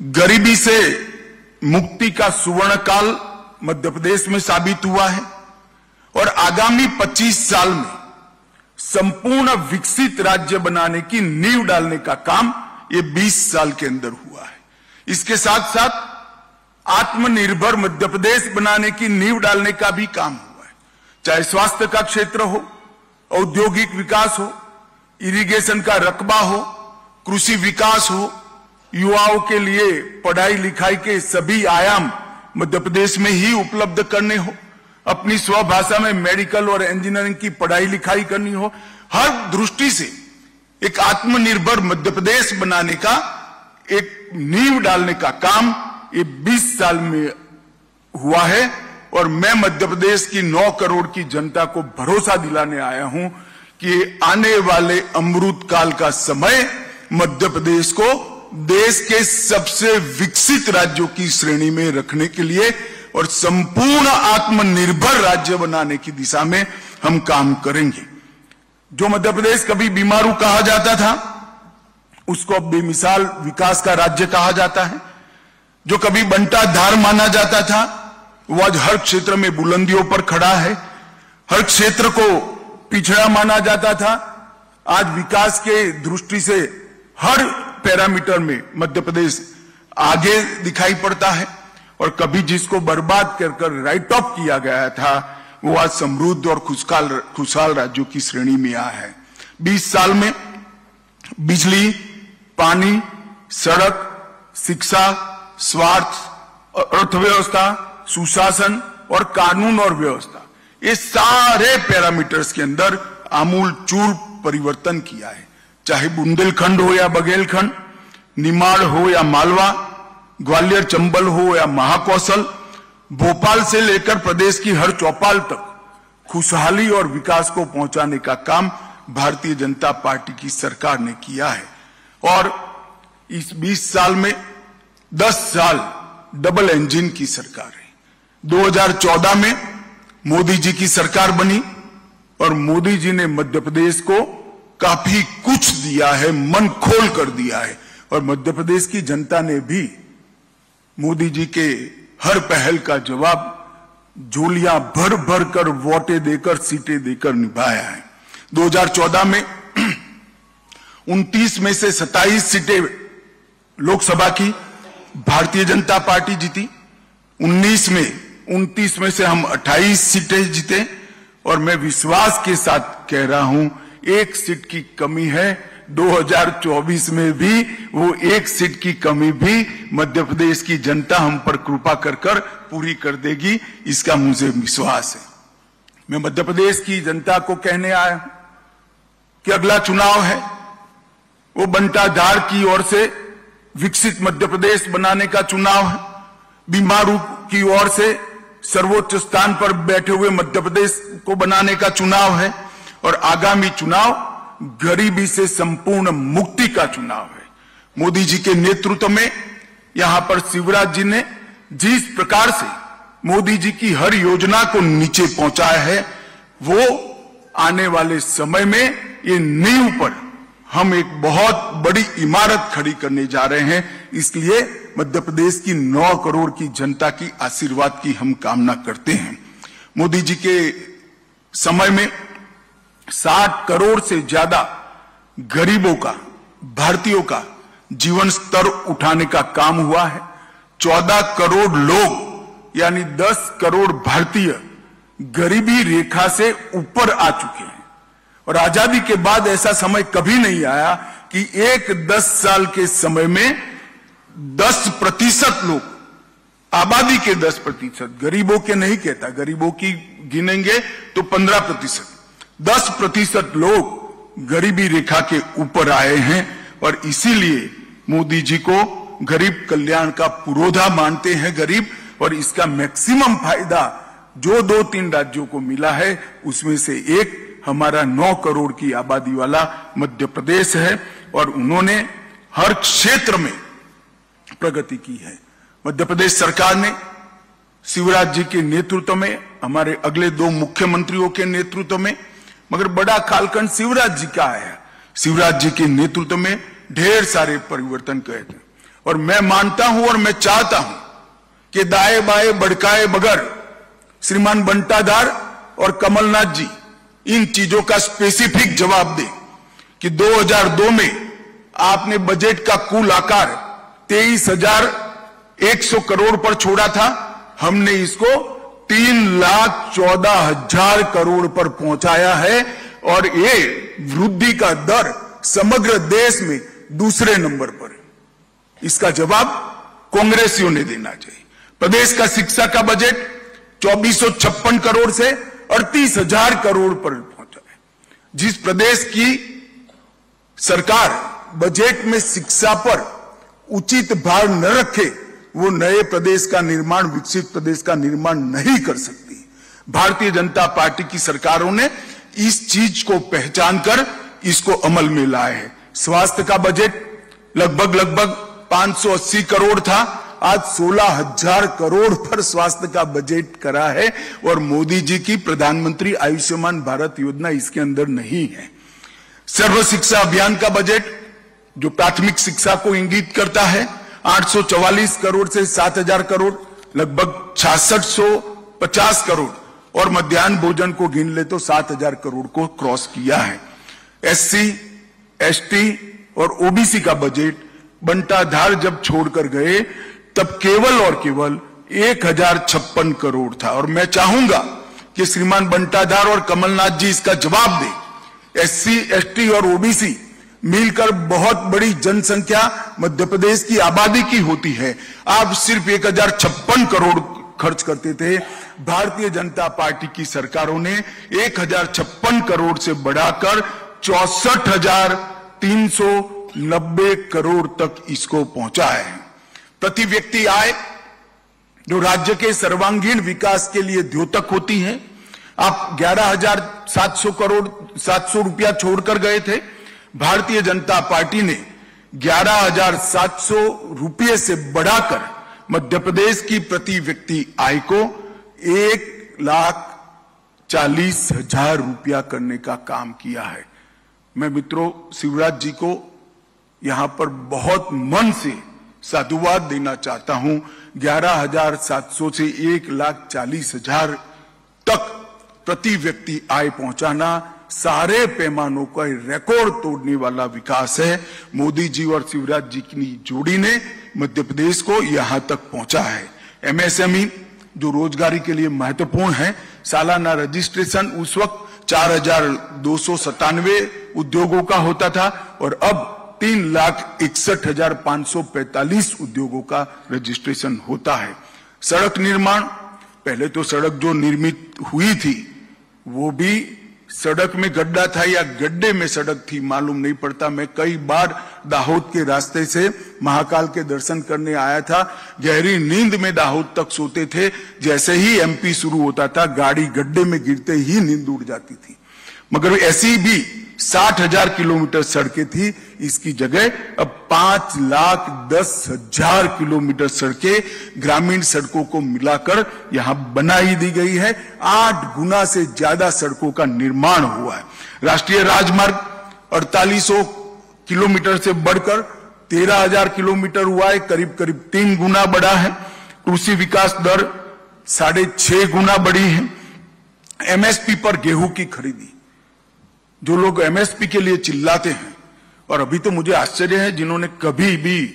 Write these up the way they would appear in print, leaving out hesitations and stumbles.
गरीबी से मुक्ति का सुवर्ण काल मध्य प्रदेश में साबित हुआ है और आगामी 25 साल में संपूर्ण विकसित राज्य बनाने की नींव डालने का काम ये 20 साल के अंदर हुआ है। इसके साथ साथ आत्मनिर्भर मध्य प्रदेश बनाने की नींव डालने का भी काम हुआ है, चाहे स्वास्थ्य का क्षेत्र हो, औद्योगिक विकास हो, इरिगेशन का रकबा हो, कृषि विकास हो, युवाओं के लिए पढ़ाई लिखाई के सभी आयाम मध्य प्रदेश में ही उपलब्ध करने हो, अपनी स्वभाषा में मेडिकल और इंजीनियरिंग की पढ़ाई लिखाई करनी हो, हर दृष्टि से एक आत्मनिर्भर मध्य प्रदेश बनाने का एक नींव डालने का काम ये 20 साल में हुआ है। और मैं मध्य प्रदेश की 9 करोड़ की जनता को भरोसा दिलाने आया हूं कि आने वाले अमृत काल का समय मध्य प्रदेश को देश के सबसे विकसित राज्यों की श्रेणी में रखने के लिए और संपूर्ण आत्मनिर्भर राज्य बनाने की दिशा में हम काम करेंगे। जो मध्य प्रदेश कभी बीमारू कहा जाता था उसको अब बेमिसाल विकास का राज्य कहा जाता है। जो कभी बंटा धार माना जाता था वो आज हर क्षेत्र में बुलंदियों पर खड़ा है। हर क्षेत्र को पिछड़ा माना जाता था, आज विकास के दृष्टि से हर पैरामीटर में मध्य प्रदेश आगे दिखाई पड़ता है। और कभी जिसको बर्बाद कर राइट ऑफ किया गया था वो आज समृद्ध और खुशहाल राज्यों की श्रेणी में आया है। 20 साल में बिजली, पानी, सड़क, शिक्षा, स्वास्थ्य, अर्थव्यवस्था, सुशासन और कानून और व्यवस्था, ये सारे पैरामीटर्स के अंदर आमूल चूर परिवर्तन किया है। चाहे बुंदेलखंड हो या बघेलखंड, निमाड़ हो या मालवा, ग्वालियर चंबल हो या महाकौशल, भोपाल से लेकर प्रदेश की हर चौपाल तक खुशहाली और विकास को पहुंचाने का काम भारतीय जनता पार्टी की सरकार ने किया है। और इस 20 साल में 10 साल डबल इंजन की सरकार है। 2014 में मोदी जी की सरकार बनी और मोदी जी ने मध्य प्रदेश को काफी कुछ दिया है, मन खोल कर दिया है। और मध्य प्रदेश की जनता ने भी मोदी जी के हर पहल का जवाब झोलियां भर भर कर वोटें देकर, सीटें देकर निभाया है। 2014 में 29 में से 27 सीटें लोकसभा की भारतीय जनता पार्टी जीती। 29 में से हम 28 सीटें जीते। और मैं विश्वास के साथ कह रहा हूं, 1 सीट की कमी है। 2024 में भी वो 1 सीट की कमी भी मध्य प्रदेश की जनता हम पर कृपा कर पूरी कर देगी, इसका मुझे विश्वास है। मैं मध्य प्रदेश की जनता को कहने आया हूं कि अगला चुनाव है वो बंटाधार की ओर से विकसित मध्य प्रदेश बनाने का चुनाव है, बीमारू की ओर से सर्वोच्च स्थान पर बैठे हुए मध्य प्रदेश को बनाने का चुनाव है। और आगामी चुनाव गरीबी से संपूर्ण मुक्ति का चुनाव है। मोदी जी के नेतृत्व में यहां पर शिवराज जी ने जिस प्रकार से मोदी जी की हर योजना को नीचे पहुंचाया है, वो आने वाले समय में ये नींव पर हम एक बहुत बड़ी इमारत खड़ी करने जा रहे हैं। इसलिए मध्य प्रदेश की 9 करोड़ की जनता की आशीर्वाद की हम कामना करते हैं। मोदी जी के समय में 60 करोड़ से ज्यादा गरीबों का, भारतीयों का जीवन स्तर उठाने का काम हुआ है। 14 करोड़ लोग यानी 10 करोड़ भारतीय गरीबी रेखा से ऊपर आ चुके हैं। और आजादी के बाद ऐसा समय कभी नहीं आया कि 10 साल के समय में 10% लोग, आबादी के 10%, गरीबों के नहीं कहता, गरीबों की गिनेंगे तो 15%, 10% लोग गरीबी रेखा के ऊपर आए हैं। और इसीलिए मोदी जी को गरीब कल्याण का पुरोधा मानते हैं गरीब। और इसका मैक्सिमम फायदा जो 2-3 राज्यों को मिला है उसमें से एक हमारा 9 करोड़ की आबादी वाला मध्य प्रदेश है। और उन्होंने हर क्षेत्र में प्रगति की है। मध्य प्रदेश सरकार ने शिवराज जी के नेतृत्व में, हमारे अगले 2 मुख्यमंत्रियों के नेतृत्व में, मगर बड़ा कालखंड शिवराज जी का है, शिवराज जी के नेतृत्व में ढेर सारे परिवर्तन किए थे। और मैं मानता हूं और मैं चाहता हूं कि दाए बाए भड़काए बगैर श्रीमान बंटाधार और कमलनाथ जी इन चीजों का स्पेसिफिक जवाब दें कि 2002 में आपने बजट का कुल आकार 23,100 करोड़ पर छोड़ा था, हमने इसको 3,14,000 करोड़ पर पहुंचाया है और ये वृद्धि का दर समग्र देश में दूसरे नंबर पर है। इसका जवाब कांग्रेसियों ने देना चाहिए। प्रदेश का शिक्षा का बजट 2,456 करोड़ से 38,000 करोड़ पर पहुंचा है। जिस प्रदेश की सरकार बजट में शिक्षा पर उचित भार न रखे वो नए प्रदेश का निर्माण, विकसित प्रदेश का निर्माण नहीं कर सकती। भारतीय जनता पार्टी की सरकारों ने इस चीज को पहचान कर इसको अमल में लाए हैं। स्वास्थ्य का बजट लगभग 580 करोड़ था, आज 16,000 करोड़ पर स्वास्थ्य का बजट करा है और मोदी जी की प्रधानमंत्री आयुष्मान भारत योजना इसके अंदर नहीं है। सर्व शिक्षा अभियान का बजट जो प्राथमिक शिक्षा को इंगित करता है 844 करोड़ से 7,000 करोड़, लगभग 6650 करोड़ और मध्याह्न भोजन को गिन ले तो 7,000 करोड़ को क्रॉस किया है। एससी, एसटी और ओबीसी का बजट बंटाधार जब छोड़कर गए तब केवल और केवल 1,056 करोड़ था और मैं चाहूंगा कि श्रीमान बंटाधार और कमलनाथ जी इसका जवाब दें। एससी, एसटी और ओबीसी मिलकर बहुत बड़ी जनसंख्या मध्य प्रदेश की आबादी की होती है। आप सिर्फ 1,056 करोड़ खर्च करते थे, भारतीय जनता पार्टी की सरकारों ने 1,056 करोड़ से बढ़ाकर 64,390 करोड़ तक इसको पहुंचा है। प्रति व्यक्ति आय जो राज्य के सर्वांगीण विकास के लिए द्योतक होती है, आप 11,700 रुपया छोड़कर गए थे। भारतीय जनता पार्टी ने 11,700 रुपये से बढ़ाकर मध्य प्रदेश की प्रति व्यक्ति आय को 1,40,000 रुपया करने का काम किया है। मैं मित्रों शिवराज जी को यहां पर बहुत मन से साधुवाद देना चाहता हूं। 11,700 से 1,40,000 तक प्रति व्यक्ति आय पहुंचाना सारे पैमानों का रिकॉर्ड तोड़ने वाला विकास है। मोदी जी और शिवराज जी की जोड़ी ने मध्य प्रदेश को यहां तक पहुंचा है। एमएसएमई जो रोजगारी के लिए महत्वपूर्ण है, सालाना रजिस्ट्रेशन उस वक्त 4,297 उद्योगों का होता था और अब 3,61,545 उद्योगों का रजिस्ट्रेशन होता है। सड़क निर्माण, पहले तो सड़क जो निर्मित हुई थी वो भी सड़क में गड्ढा था या गड्ढे में सड़क थी मालूम नहीं पड़ता। मैं कई बार दाहोद के रास्ते से महाकाल के दर्शन करने आया था, गहरी नींद में दाहोद तक सोते थे। जैसे ही एमपी शुरू होता था गाड़ी गड्ढे में गिरते ही नींद उड़ जाती थी। मगर ऐसी भी 60,000 किलोमीटर सड़कें थी, इसकी जगह अब 5,10,000 किलोमीटर सड़कें ग्रामीण सड़कों को मिलाकर यहां बनाई दी गई है। 8 गुना से ज्यादा सड़कों का निर्माण हुआ है। राष्ट्रीय राजमार्ग 4,800 किलोमीटर से बढ़कर 13,000 किलोमीटर हुआ है, करीब 3 गुना बढ़ा है। कृषि विकास दर 6.5 गुना बढ़ी है। एमएसपी पर गेहूं की खरीदी, जो लोग एमएसपी के लिए चिल्लाते हैं, और अभी तो मुझे आश्चर्य है जिन्होंने कभी भी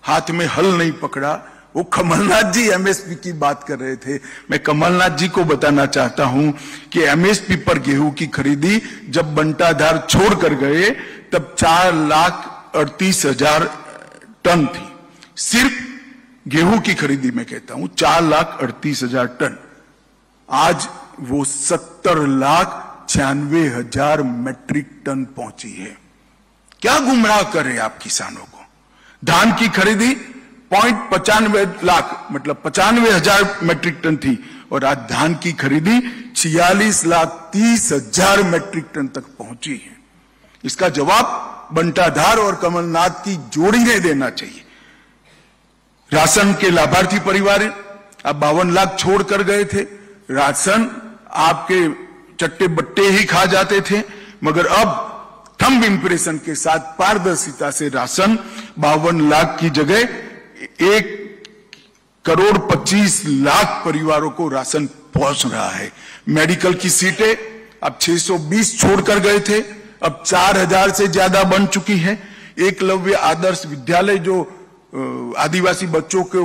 हाथ में हल नहीं पकड़ा, वो कमलनाथ जी एमएसपी की बात कर रहे थे। मैं कमलनाथ जी को बताना चाहता हूं कि एमएसपी पर गेहूं की खरीदी जब बंटाधार छोड़कर गए तब 4,38,000 टन थी। सिर्फ गेहूं की खरीदी में कहता हूं 4,38,000 टन, आज वो 70,96,000 मैट्रिक टन पहुंची है। क्या गुमराह करें आप किसानों को। धान की खरीदी 0.95 लाख मतलब 95,000 मैट्रिक टन थी और आज धान की खरीदी 46,30,000 मैट्रिक टन तक पहुंची है। इसका जवाब बंटाधार और कमलनाथ की जोड़ी ने देना चाहिए। राशन के लाभार्थी परिवार आप 52 लाख छोड़कर गए थे। राशन आपके चट्टे बट्टे ही खा जाते थे, मगर अब थंब इंप्रेशन के साथ पारदर्शिता से राशन 52 लाख की जगह 1,25,00,000 परिवारों को राशन पहुंच रहा है। मेडिकल की सीटें अब 620 छोड़कर गए थे, अब 4,000 से ज्यादा बन चुकी है। एकलव्य आदर्श विद्यालय जो आदिवासी बच्चों के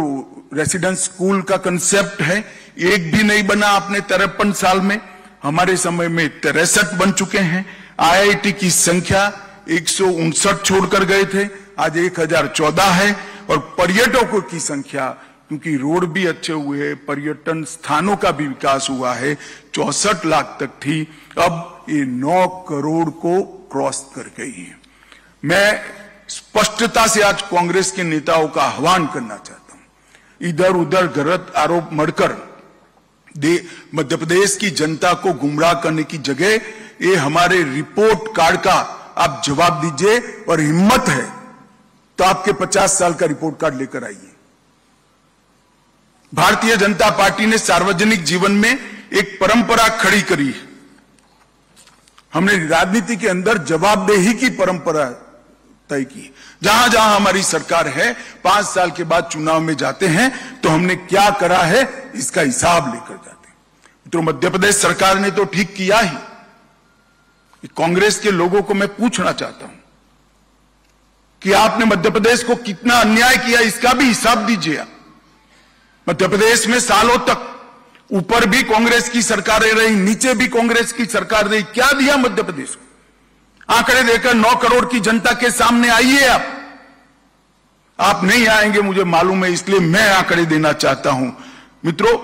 रेसिडेंस स्कूल का कंसेप्ट है, एक भी नहीं बना अपने 53 साल में। हमारे समय में 63 बन चुके हैं। IIT की संख्या 159 छोड़कर गए थे, आज 1014 है। और पर्यटकों की संख्या, क्योंकि रोड भी अच्छे हुए हैं, पर्यटन स्थानों का भी विकास हुआ है, 64 लाख तक थी, अब ये 9 करोड़ को क्रॉस कर गई है। मैं स्पष्टता से आज कांग्रेस के नेताओं का आह्वान करना चाहता हूं, इधर उधर गलत आरोप मढ़कर मध्य प्रदेश की जनता को गुमराह करने की जगह ये हमारे रिपोर्ट कार्ड का आप जवाब दीजिए, और हिम्मत है तो आपके 50 साल का रिपोर्ट कार्ड लेकर आइए। भारतीय जनता पार्टी ने सार्वजनिक जीवन में एक परंपरा खड़ी करी है। हमने राजनीति के अंदर जवाबदेही की परंपरा तय की। जहां जहां हमारी सरकार है, 5 साल के बाद चुनाव में जाते हैं तो हमने क्या करा है इसका हिसाब लेकर जाते हैं। तो मध्य प्रदेश सरकार ने तो ठीक किया ही। कांग्रेस के लोगों को मैं पूछना चाहता हूं कि आपने मध्य प्रदेश को कितना अन्याय किया, इसका भी हिसाब दीजिए आप। मध्य प्रदेश में सालों तक ऊपर भी कांग्रेस की सरकारें रही, नीचे भी कांग्रेस की सरकार रही, क्या दिया मध्य प्रदेश को? आंकड़े देकर 9 करोड़ की जनता के सामने आइए आप नहीं आएंगे मुझे मालूम है, इसलिए मैं आंकड़े देना चाहता हूं। मित्रों,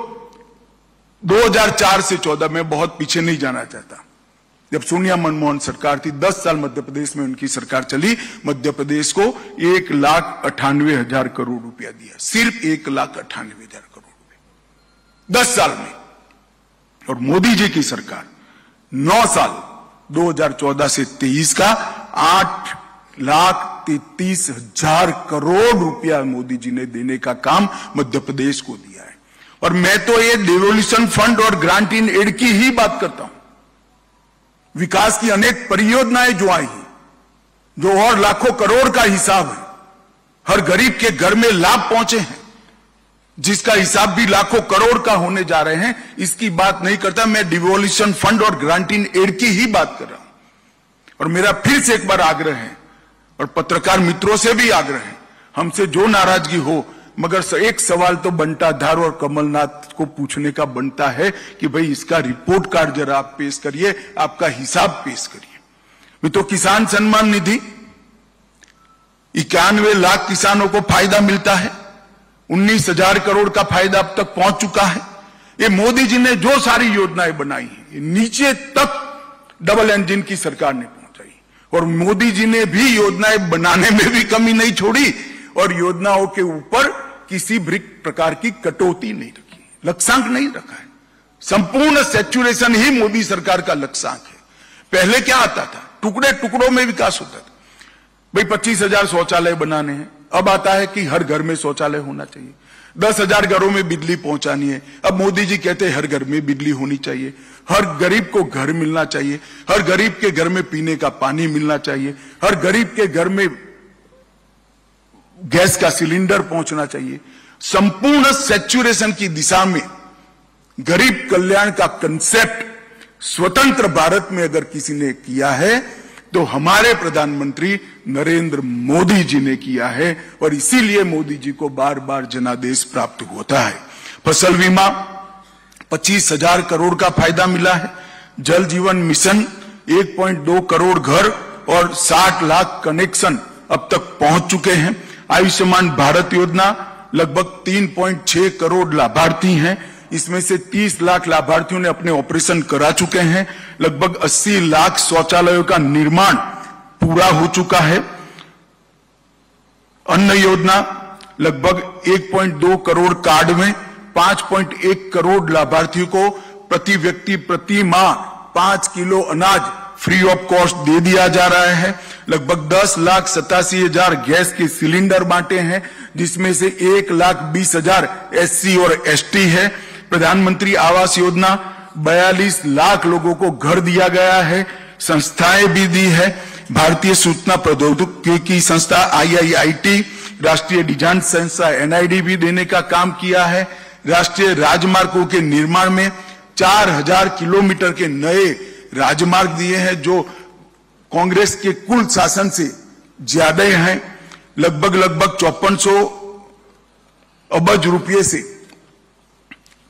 2004 से 14 में बहुत पीछे नहीं जाना चाहता, जब सोनिया मनमोहन सरकार थी, 10 साल मध्य प्रदेश में उनकी सरकार चली, मध्य प्रदेश को 1,98,000 करोड़ रुपया दिया, सिर्फ 1,98,000 करोड़ रुपया 10 साल में। और मोदी जी की सरकार 9 साल 2014 से 23 का 8,33,000 करोड़ रुपया मोदी जी ने देने का काम मध्य प्रदेश को दिया है। और मैं तो ये डेवोल्यूशन फंड और ग्रांट इन एड की ही बात करता हूं। विकास की अनेक परियोजनाएं जो आई हैं, जो और लाखों करोड़ का हिसाब है, हर गरीब के घर में लाभ पहुंचे हैं, जिसका हिसाब भी लाखों करोड़ का होने जा रहे हैं, इसकी बात नहीं करता। मैं डिवोल्यूशन फंड और ग्रांट इन एड की ही बात कर रहा हूं। और मेरा फिर से एक बार आग्रह है, और पत्रकार मित्रों से भी आग्रह है, हमसे जो नाराजगी हो, मगर एक सवाल तो बंटा धार और कमलनाथ को पूछने का बनता है कि भाई इसका रिपोर्ट कार्ड जरा आप पेश करिए, आपका हिसाब पेश करिए। मित्रों, किसान सम्मान निधि 91 लाख किसानों को फायदा मिलता है, 19,000 करोड़ का फायदा अब तक पहुंच चुका है। ये मोदी जी ने जो सारी योजनाएं बनाई हैं, नीचे तक डबल इंजन की सरकार ने पहुंचाई, और मोदी जी ने भी योजनाएं बनाने में भी कमी नहीं छोड़ी, और योजनाओं के ऊपर किसी भी प्रकार की कटौती नहीं रखी, लक्ष्यांक नहीं रखा है। संपूर्ण सैचुरेशन ही मोदी सरकार का लक्ष्यांक है। पहले क्या आता था, टुकड़े टुकड़ों में विकास होता था। भाई 25,000 शौचालय बनाने हैं, अब आता है कि हर घर में शौचालय होना चाहिए। 10,000 घरों में बिजली पहुंचानी है, अब मोदी जी कहते हैं हर घर में बिजली होनी चाहिए, हर गरीब को घर मिलना चाहिए, हर गरीब के घर में पीने का पानी मिलना चाहिए, हर गरीब के घर में गैस का सिलेंडर पहुंचना चाहिए। संपूर्ण सैचुरेशन की दिशा में गरीब कल्याण का कंसेप्ट स्वतंत्र भारत में अगर किसी ने किया है तो हमारे प्रधानमंत्री नरेंद्र मोदी जी ने किया है, और इसीलिए मोदी जी को बार बार जनादेश प्राप्त होता है। फसल बीमा 25,000 करोड़ का फायदा मिला है। जल जीवन मिशन 1.2 करोड़ घर और 60 लाख कनेक्शन अब तक पहुंच चुके हैं। आयुष्मान भारत योजना लगभग 3.6 करोड़ लाभार्थी हैं, इसमें से 30 लाख लाभार्थियों ने अपने ऑपरेशन करा चुके हैं। लगभग 80 लाख शौचालयों का निर्माण पूरा हो चुका है। अन्न योजना लगभग 1.2 करोड़ कार्ड में 5.1 करोड़ लाभार्थियों को प्रति व्यक्ति प्रति माह 5 किलो अनाज फ्री ऑफ कॉस्ट दे दिया जा रहा है। लगभग 10,87,000 गैस के सिलेंडर बांटे हैं, जिसमें से 1,20,000 SC और ST है। प्रधानमंत्री आवास योजना 42 लाख लोगों को घर दिया गया है, संस्थाएं भी दी है। भारतीय सूचना प्रौद्योगिकी संस्था IIIT, राष्ट्रीय डिजाइन संस्था NID भी देने का काम किया है। राष्ट्रीय राजमार्गों के निर्माण में 4000 किलोमीटर के नए राजमार्ग दिए हैं, जो कांग्रेस के कुल शासन से ज्यादा हैं। लगभग 5400 अरब रुपये से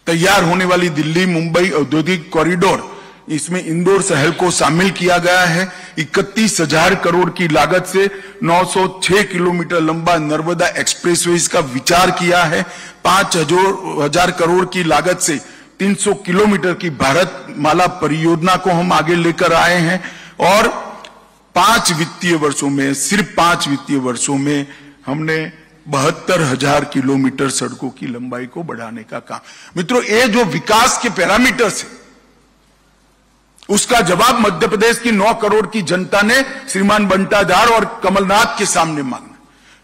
तैयार होने वाली दिल्ली मुंबई औद्योगिक कॉरिडोर, इसमें इंदौर शहर को शामिल किया गया है। 31,000 करोड़ की लागत से 906 किलोमीटर लंबा नर्मदा एक्सप्रेसवे का विचार किया है। 5,000 करोड़ की लागत से 300 किलोमीटर की भारत माला परियोजना को हम आगे लेकर आए हैं और 5 वित्तीय वर्षों में, सिर्फ 5 वित्तीय वर्षों में हमने 72,000 किलोमीटर सड़कों की लंबाई को बढ़ाने का काम। मित्रों, ये जो विकास के पैरामीटर्स है, उसका जवाब मध्य प्रदेश की 9 करोड़ की जनता ने श्रीमान बंटाधार और कमलनाथ के सामने मांगा।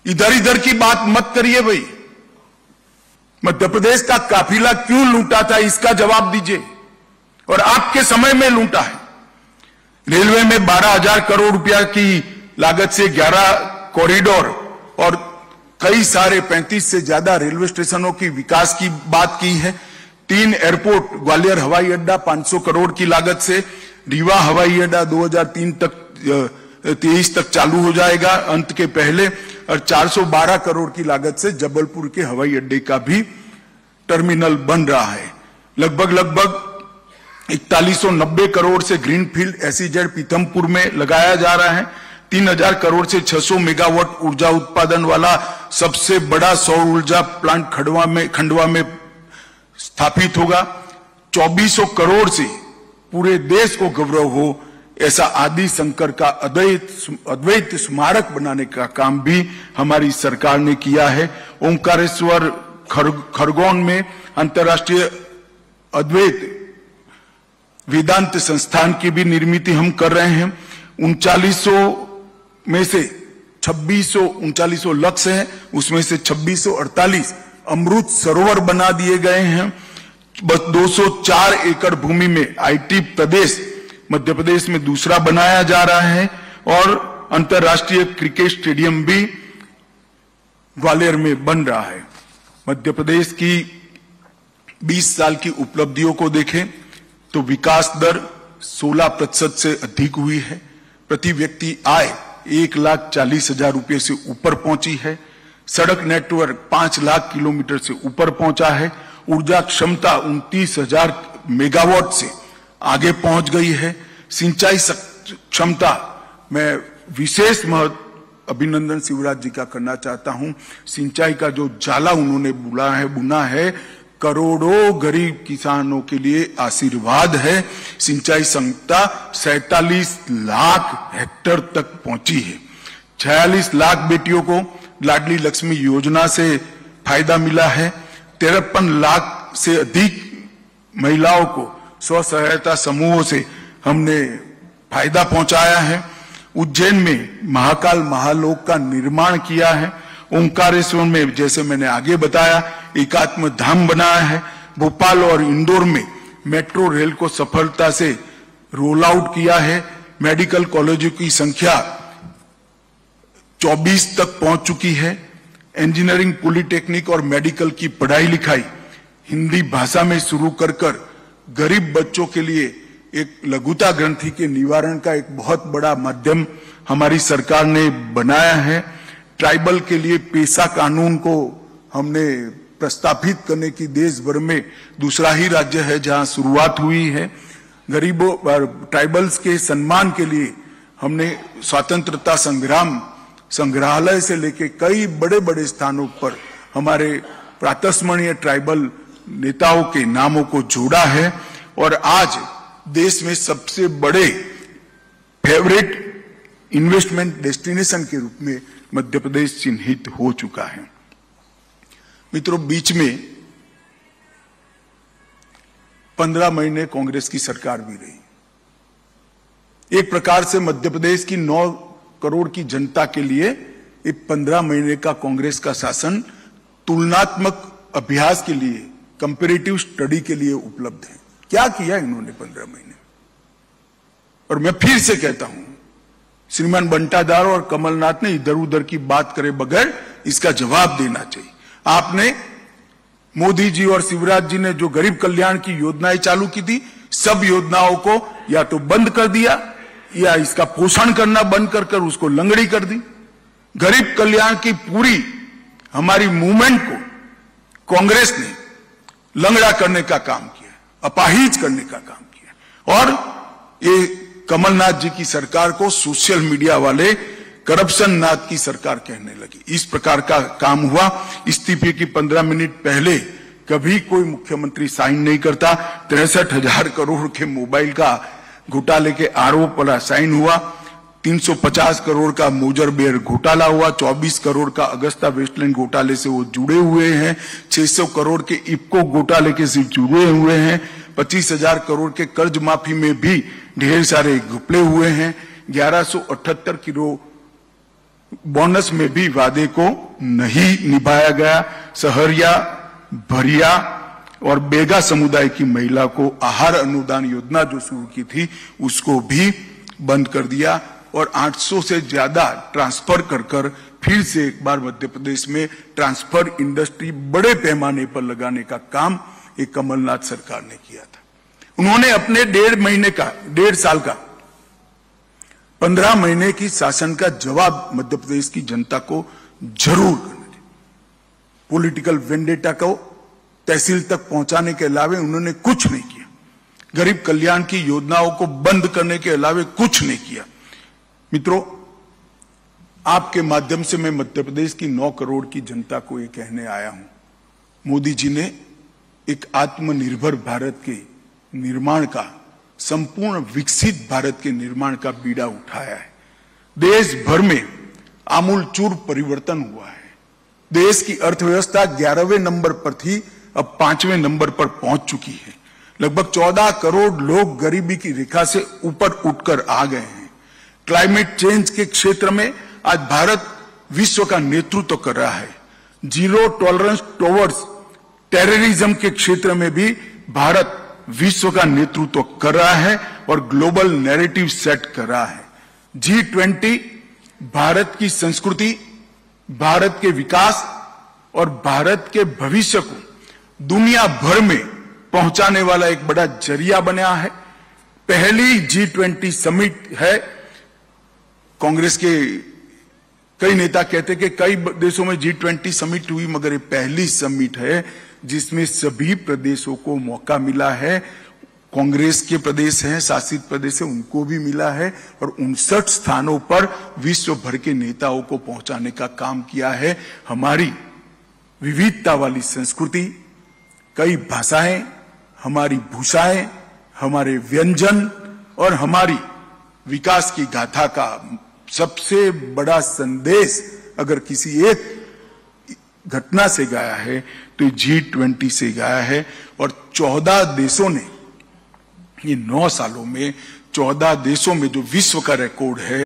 इधर इधर की बात मत करिए भाई। मध्य प्रदेश का काफिला क्यों लूटा था, इसका जवाब दीजिए। और आपके समय में लूटा है। रेलवे में 12,000 करोड़ रुपया की लागत से 11 कॉरिडोर और कई सारे 35 से ज्यादा रेलवे स्टेशनों की विकास की बात की है। 3 एयरपोर्ट, ग्वालियर हवाई अड्डा 500 करोड़ की लागत से, रीवा हवाई अड्डा 2023 तक चालू हो जाएगा अंत के पहले, और 412 करोड़ की लागत से जबलपुर के हवाई अड्डे का भी टर्मिनल बन रहा है। लगभग 4190 करोड़ से ग्रीनफील्ड SEZ पीथमपुर में लगाया जा रहा है। 3000 करोड़ से 600 मेगावाट ऊर्जा उत्पादन वाला सबसे बड़ा सौर ऊर्जा प्लांट खंडवा में स्थापित होगा। 2400 करोड़ से पूरे देश को गौरव हो ऐसा आदि शंकर का अद्वैत स्मारक बनाने का काम भी हमारी सरकार ने किया है। ओंकारेश्वर खरगोन में अंतर्राष्ट्रीय अद्वैत वेदांत संस्थान की भी निर्मित हम कर रहे हैं। 3900 में से 2639 लक्ष्य है, उसमें से 2648 अमृत सरोवर बना दिए गए हैं। बस 204 एकड़ भूमि में IT प्रदेश मध्य प्रदेश में दूसरा बनाया जा रहा है और अंतर्राष्ट्रीय क्रिकेट स्टेडियम भी ग्वालियर में बन रहा है। मध्य प्रदेश की 20 साल की उपलब्धियों को देखें तो विकास दर 16% से अधिक हुई है। प्रति व्यक्ति आय 1,40,000 रुपये से ऊपर पहुंची है। सड़क नेटवर्क 5 लाख किलोमीटर से ऊपर पहुंचा है। ऊर्जा क्षमता 29,000 मेगावाट से आगे पहुंच गई है। सिंचाई क्षमता में विशेष अभिनंदन शिवराज जी का करना चाहता हूं। सिंचाई का जो जाला उन्होंने बुना है करोड़ों गरीब किसानों के लिए आशीर्वाद है। सिंचाई क्षमता 47 लाख हेक्टेयर तक पहुंची है। 46 लाख बेटियों को लाडली लक्ष्मी योजना से फायदा मिला है। 53 लाख से अधिक महिलाओं को स्व सहायता समूहों से हमने फायदा पहुंचाया है। उज्जैन में महाकाल महालोक का निर्माण किया है। ओंकारेश्वर में जैसे मैंने आगे बताया एकात्म धाम बनाया है। भोपाल और इंदौर में मेट्रो रेल को सफलता से रोल आउट किया है। मेडिकल कॉलेजों की संख्या 24 तक पहुंच चुकी है। इंजीनियरिंग, पॉलिटेक्निक और मेडिकल की पढ़ाई लिखाई हिंदी भाषा में शुरू कर गरीब बच्चों के लिए एक लघुता ग्रंथि के निवारण का एक बहुत बड़ा माध्यम हमारी सरकार ने बनाया है। ट्राइबल के लिए पेशा कानून को हमने प्रस्तावित करने की देश भर में दूसरा ही राज्य है जहां शुरुआत हुई है। गरीबों ट्राइबल्स के सम्मान के लिए हमने स्वतंत्रता संग्राम संग्रहालय से लेकर कई बड़े बड़े स्थानों पर हमारे प्रातस्मरणीय ट्राइबल नेताओं के नामों को जोड़ा है और आज देश में सबसे बड़े फेवरेट इन्वेस्टमेंट डेस्टिनेशन के रूप में मध्य प्रदेश चिन्हित हो चुका है। मित्रों, बीच में 15 महीने कांग्रेस की सरकार भी रही। एक प्रकार से मध्य प्रदेश की 9 करोड़ की जनता के लिए एक 15 महीने का कांग्रेस का शासन तुलनात्मक अभ्यास के लिए, कंपैरेटिव स्टडी के लिए उपलब्ध है। क्या किया इन्होंने 15 महीने? और मैं फिर से कहता हूं, श्रीमान बंटादार और कमलनाथ ने इधर उधर की बात करे बगैर इसका जवाब देना चाहिए। आपने मोदी जी और शिवराज जी ने जो गरीब कल्याण की योजनाएं चालू की थी, सब योजनाओं को या तो बंद कर दिया या इसका पोषण करना बंद कर उसको लंगड़ी कर दी। गरीब कल्याण की पूरी हमारी मूवमेंट को कांग्रेस ने लंगड़ा करने का काम किया, अपाहिज करने का काम किया। और ये कमलनाथ जी की सरकार को सोशल मीडिया वाले करप्शन नाथ की सरकार कहने लगी। इस प्रकार का काम हुआ। इस्तीफे की 15 मिनट पहले कभी कोई मुख्यमंत्री साइन नहीं करता। 63,000 करोड़ के मोबाइल का घोटाले के आरोप वाला साइन हुआ। 350 करोड़ का मोजरबेर घोटाला हुआ। 24 करोड़ का अगस्ता वेस्टलैंड घोटाले से वो जुड़े हुए हैं। 600 करोड़ के इफ्को घोटाले के से जुड़े हुए हैं। 25,000 करोड़ के कर्ज माफी में भी ढेर सारे घपले हुए हैं। 1178 किलो बोनस में भी वादे को नहीं निभाया गया। सहरिया, भरिया और बेगा समुदाय की महिला को आहार अनुदान योजना जो शुरू की थी उसको भी बंद कर दिया। और 800 से ज्यादा ट्रांसफर कर फिर से एक बार मध्य प्रदेश में ट्रांसफर इंडस्ट्री बड़े पैमाने पर लगाने का काम एक कमलनाथ सरकार ने किया था। उन्होंने अपने 1.5 साल का 15 महीने की शासन का जवाब मध्य प्रदेश की जनता को जरूर करना चाहिए। पॉलिटिकल वेंडेटा को तहसील तक पहुंचाने के अलावे उन्होंने कुछ नहीं किया। गरीब कल्याण की योजनाओं को बंद करने के अलावे कुछ नहीं किया। मित्रों, आपके माध्यम से मैं मध्य प्रदेश की 9 करोड़ की जनता को ये कहने आया हूं, मोदी जी ने एक आत्मनिर्भर भारत के निर्माण का, संपूर्ण विकसित भारत के निर्माण का बीड़ा उठाया है। देश भर में आमूलचूर परिवर्तन हुआ है। देश की अर्थव्यवस्था 11वें नंबर पर थी, अब 5वें नंबर पर पहुंच चुकी है। लगभग 14 करोड़ लोग गरीबी की रेखा से ऊपर उठकर आ गए हैं। क्लाइमेट चेंज के क्षेत्र में आज भारत विश्व का नेतृत्व कर रहा है। जीरो टॉलरेंस टुवर्ड्स टेररिज्म के क्षेत्र में भी भारत विश्व का नेतृत्व कर रहा है और ग्लोबल नैरेटिव सेट कर रहा है। G20 भारत की संस्कृति, भारत के विकास और भारत के भविष्य को दुनिया भर में पहुंचाने वाला एक बड़ा जरिया बना है। पहली G20 समिट है। कांग्रेस के कई नेता कहते कि कई देशों में G20 समिट हुई, मगर ये पहली समिट है जिसमें सभी प्रदेशों को मौका मिला है। कांग्रेस के प्रदेश हैं, शासित प्रदेश है, उनको भी मिला है और 59 स्थानों पर विश्व भर के नेताओं को पहुंचाने का काम किया है। हमारी विविधता वाली संस्कृति, कई भाषाएं, हमारी भूषाएं, हमारे व्यंजन और हमारी विकास की गाथा का सबसे बड़ा संदेश अगर किसी एक घटना से गाया है तो G20 से गाया है। और 14 देशों ने, ये 9 सालों में 14 देशों में जो विश्व का रिकॉर्ड है,